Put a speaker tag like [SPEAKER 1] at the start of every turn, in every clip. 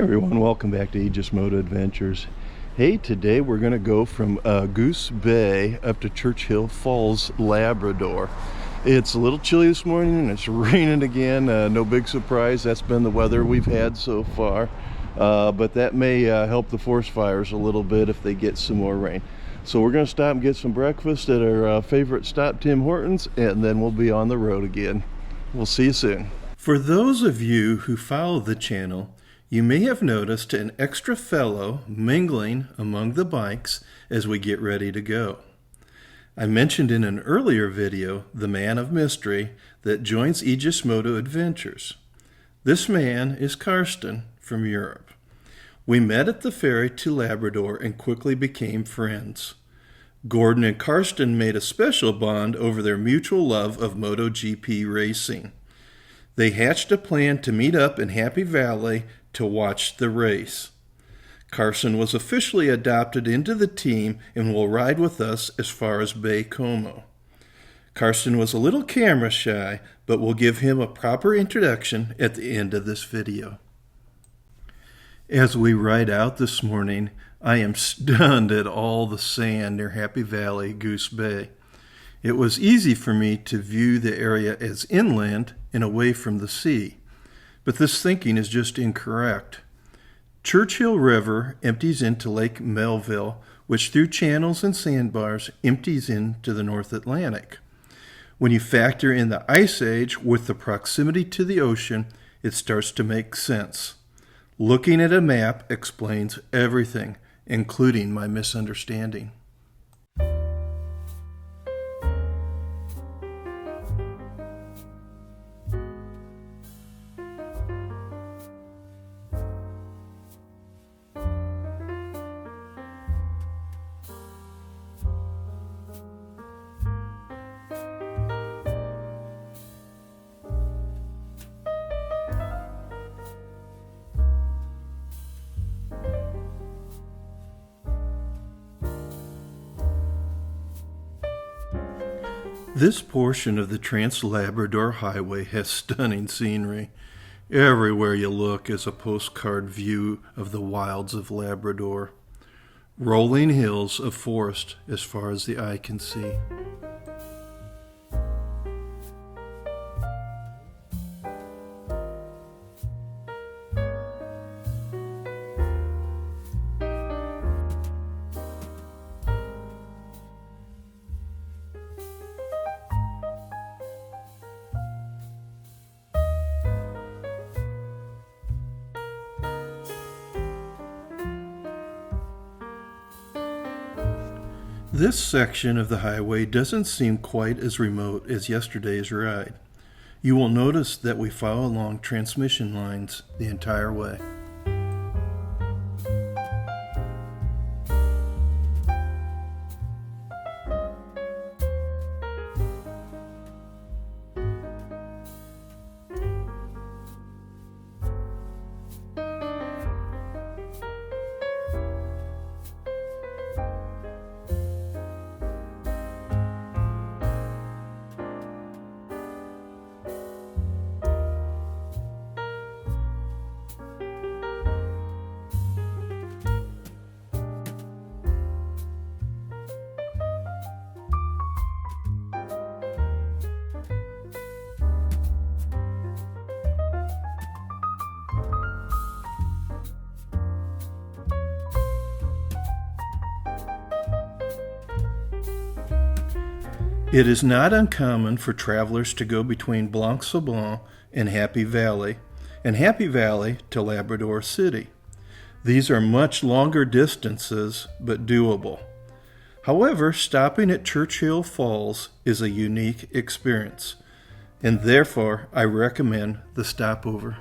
[SPEAKER 1] Everyone, welcome back to Aegis Moto Adventures. Hey, today we're going to go from Goose Bay up to Churchill Falls, Labrador. It's a little chilly this morning and it's raining again. No big surprise, that's been the weather we've had so far. But that may help the forest fires a little bit if they get some more rain. So we're going to stop and get some breakfast at our favorite stop, Tim Hortons, and then we'll be on the road again. We'll see you soon. For those of you who follow the channel, you may have noticed an extra fellow mingling among the bikes as we get ready to go. I mentioned in an earlier video the man of mystery that joins Aegis Moto Adventures. This man is Carsten from Europe. We met at the ferry to Labrador and quickly became friends. Gordon and Carsten made a special bond over their mutual love of MotoGP racing. They hatched a plan to meet up in Happy Valley to watch the race. Carsten was officially adopted into the team and will ride with us as far as Bay Como. Carsten was a little camera shy, but we'll give him a proper introduction at the end of this video. As we ride out this morning, I am stunned at all the sand near Happy Valley, Goose Bay. It was easy for me to view the area as inland and away from the sea. But this thinking is just incorrect. Churchill River empties into Lake Melville, which through channels and sandbars empties into the North Atlantic. When you factor in the Ice Age with the proximity to the ocean, it starts to make sense. Looking at a map explains everything, including my misunderstanding. This portion of the Trans-Labrador Highway has stunning scenery. Everywhere you look is a postcard view of the wilds of Labrador. Rolling hills of forest as far as the eye can see. This section of the highway doesn't seem quite as remote as yesterday's ride. You will notice that we follow along transmission lines the entire way. It is not uncommon for travelers to go between Blanc-Sablon and Happy Valley to Labrador City. These are much longer distances, but doable. However, stopping at Churchill Falls is a unique experience, and therefore I recommend the stopover.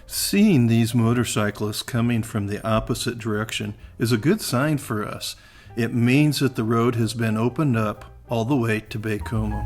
[SPEAKER 1] Seeing these motorcyclists coming from the opposite direction is a good sign for us. It means that the road has been opened up all the way to Bay Como.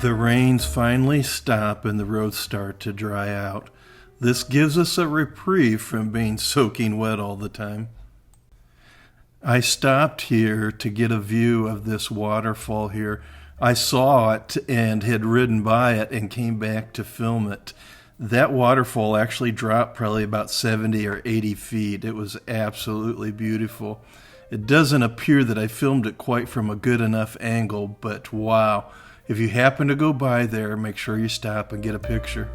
[SPEAKER 1] The rains finally stop and the roads start to dry out. This gives us a reprieve from being soaking wet all the time. I stopped here to get a view of this waterfall here. I saw it and had ridden by it and came back to film it. That waterfall actually dropped probably about 70 or 80 feet. It was absolutely beautiful. It doesn't appear that I filmed it quite from a good enough angle, but wow. If you happen to go by there, make sure you stop and get a picture.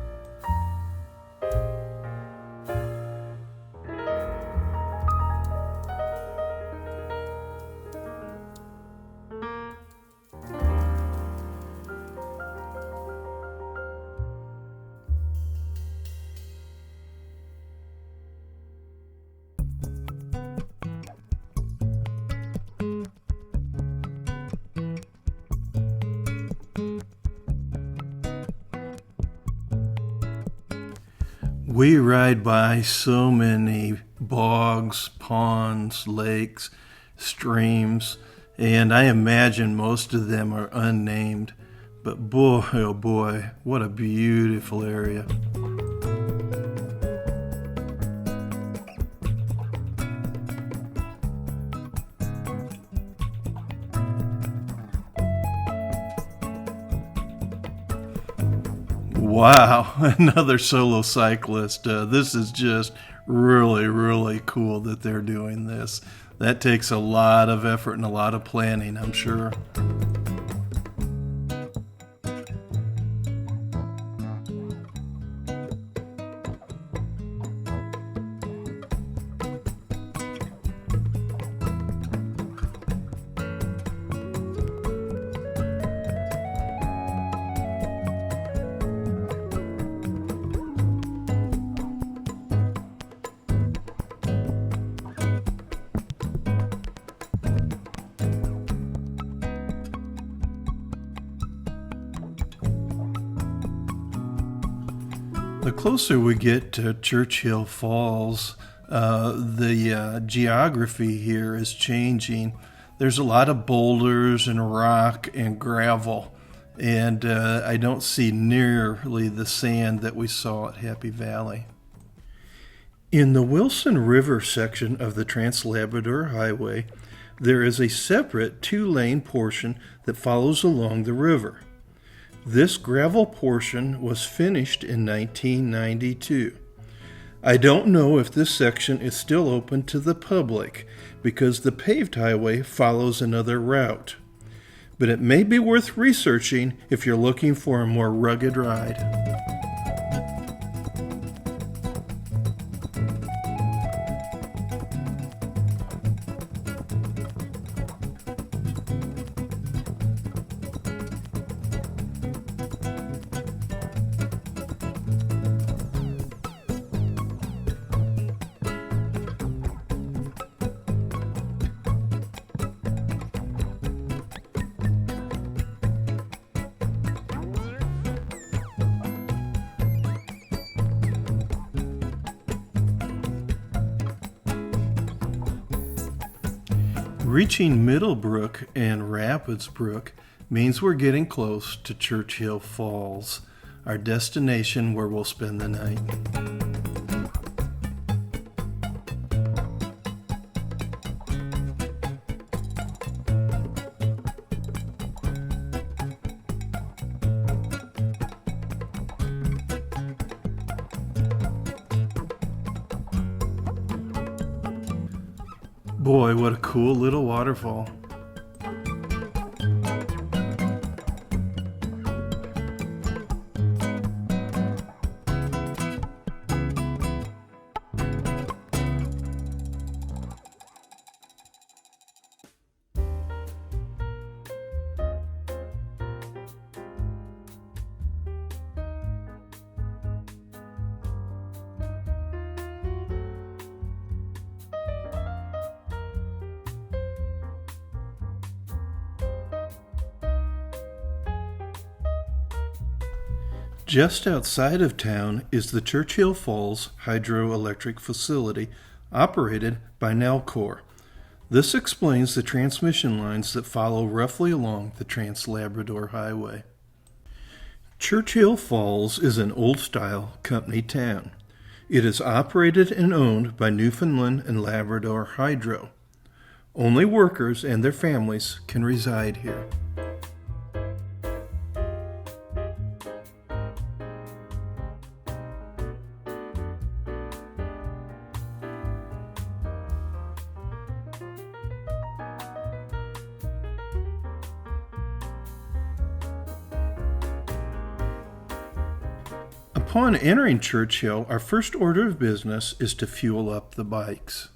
[SPEAKER 1] We ride by so many bogs, ponds, lakes, streams, and I imagine most of them are unnamed. But boy, oh boy, what a beautiful area. Wow, another solo cyclist. This is just really cool that they're doing this. That takes a lot of effort and a lot of planning, I'm sure. The closer we get to Churchill Falls, the geography here is changing. There's a lot of boulders and rock and gravel, and I don't see nearly the sand that we saw at Happy Valley. In the Wilson River section of the Trans-Labrador Highway, there is a separate two-lane portion that follows along the river. This gravel portion was finished in 1992. I don't know if this section is still open to the public because the paved highway follows another route. But it may be worth researching if you're looking for a more rugged ride. Reaching Middlebrook and Rapidsbrook means we're getting close to Churchill Falls, our destination where we'll spend the night. Boy, what a cool little waterfall. Just outside of town is the Churchill Falls hydroelectric facility operated by Nalcor. This explains the transmission lines that follow roughly along the Trans-Labrador Highway. Churchill Falls is an old-style company town. It is operated and owned by Newfoundland and Labrador Hydro. Only workers and their families can reside here. Upon entering Churchill, our first order of business is to fuel up the bikes.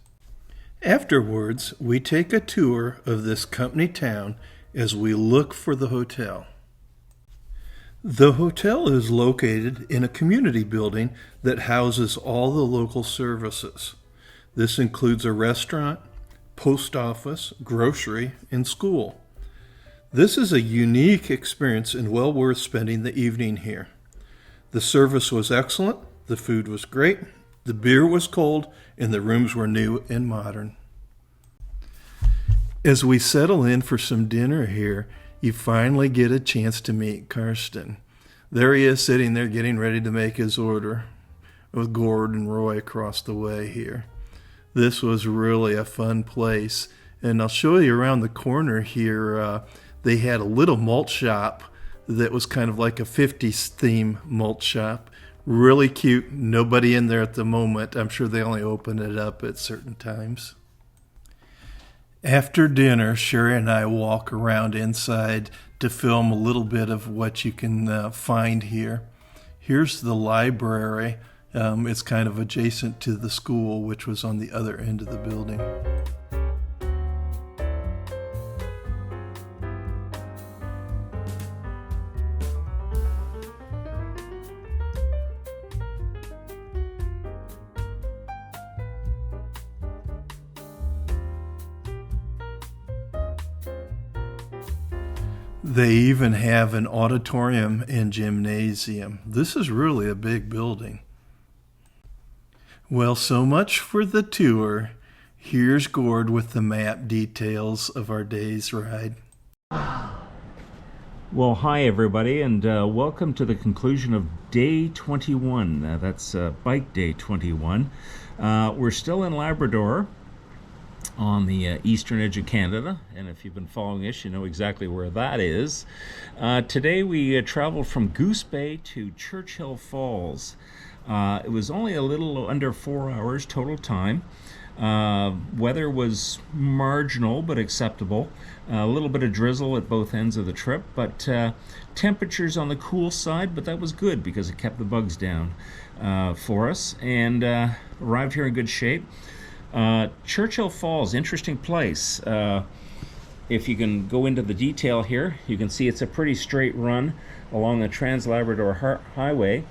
[SPEAKER 1] Afterwards, we take a tour of this company town as we look for the hotel. The hotel is located in a community building that houses all the local services. This includes a restaurant, post office, grocery, and school. This is a unique experience and well worth spending the evening here. The service was excellent, the food was great, the beer was cold, and the rooms were new and modern. As we settle in for some dinner here, you finally get a chance to meet Carsten. There he is sitting there getting ready to make his order with Gord and Roy across the way here. This was really a fun place, and I'll show you around the corner here. They had a little malt shop that was kind of like a 50s theme malt shop. Really cute. Nobody in there at the moment. I'm sure they only open it up at certain times. After dinner, Sherry and I walk around inside to film a little bit of what you can find here. Here's the library. It's kind of adjacent to the school, which was on the other end of the building. They even have an auditorium and gymnasium. This is really a big building. Well, so much for the tour. Here's Gord with the map details of our day's ride.
[SPEAKER 2] Well, hi everybody, and welcome to the conclusion of day 21. That's bike day 21. We're still in Labrador, on the eastern edge of Canada, and if you've been following us, you know exactly where that is. Today we traveled from Goose Bay to Churchill Falls. It was only a little under 4 hours total time. Weather was marginal but acceptable. A little bit of drizzle at both ends of the trip, but temperatures on the cool side, but that was good because it kept the bugs down for us, and arrived here in good shape. Churchill Falls, interesting place. If you can go into the detail here, you can see it's a pretty straight run along the Trans-Labrador Highway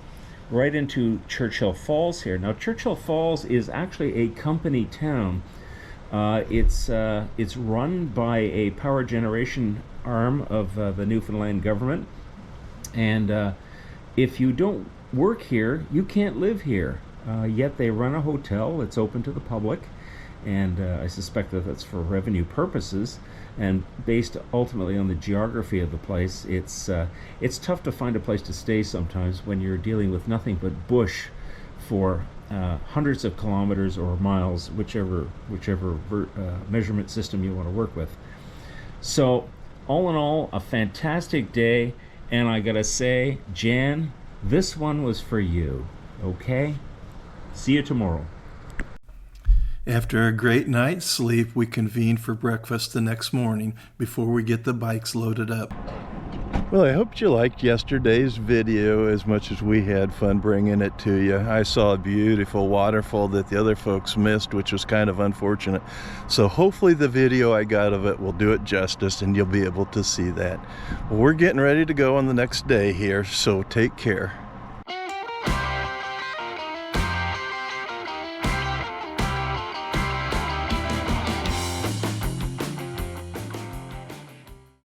[SPEAKER 2] right into Churchill Falls here. Now, Churchill Falls is actually a company town. It's run by a power generation arm of the Newfoundland government, and if you don't work here, you can't live here. Yet they run a hotel that's open to the public, and I suspect that that's for revenue purposes, and based ultimately on the geography of the place, it's tough to find a place to stay sometimes when you're dealing with nothing but bush for hundreds of kilometers or miles, whichever measurement system you want to work with. So all in all, a fantastic day, and I gotta say, Jan, this one was for you, okay? See you tomorrow.
[SPEAKER 1] After a great night's sleep, we convene for breakfast the next morning before we get the bikes loaded up. Well, I hope you liked yesterday's video as much as we had fun bringing it to you. I saw a beautiful waterfall that the other folks missed, which was kind of unfortunate. So hopefully the video I got of it will do it justice and you'll be able to see that. Well, we're getting ready to go on the next day here, so take care.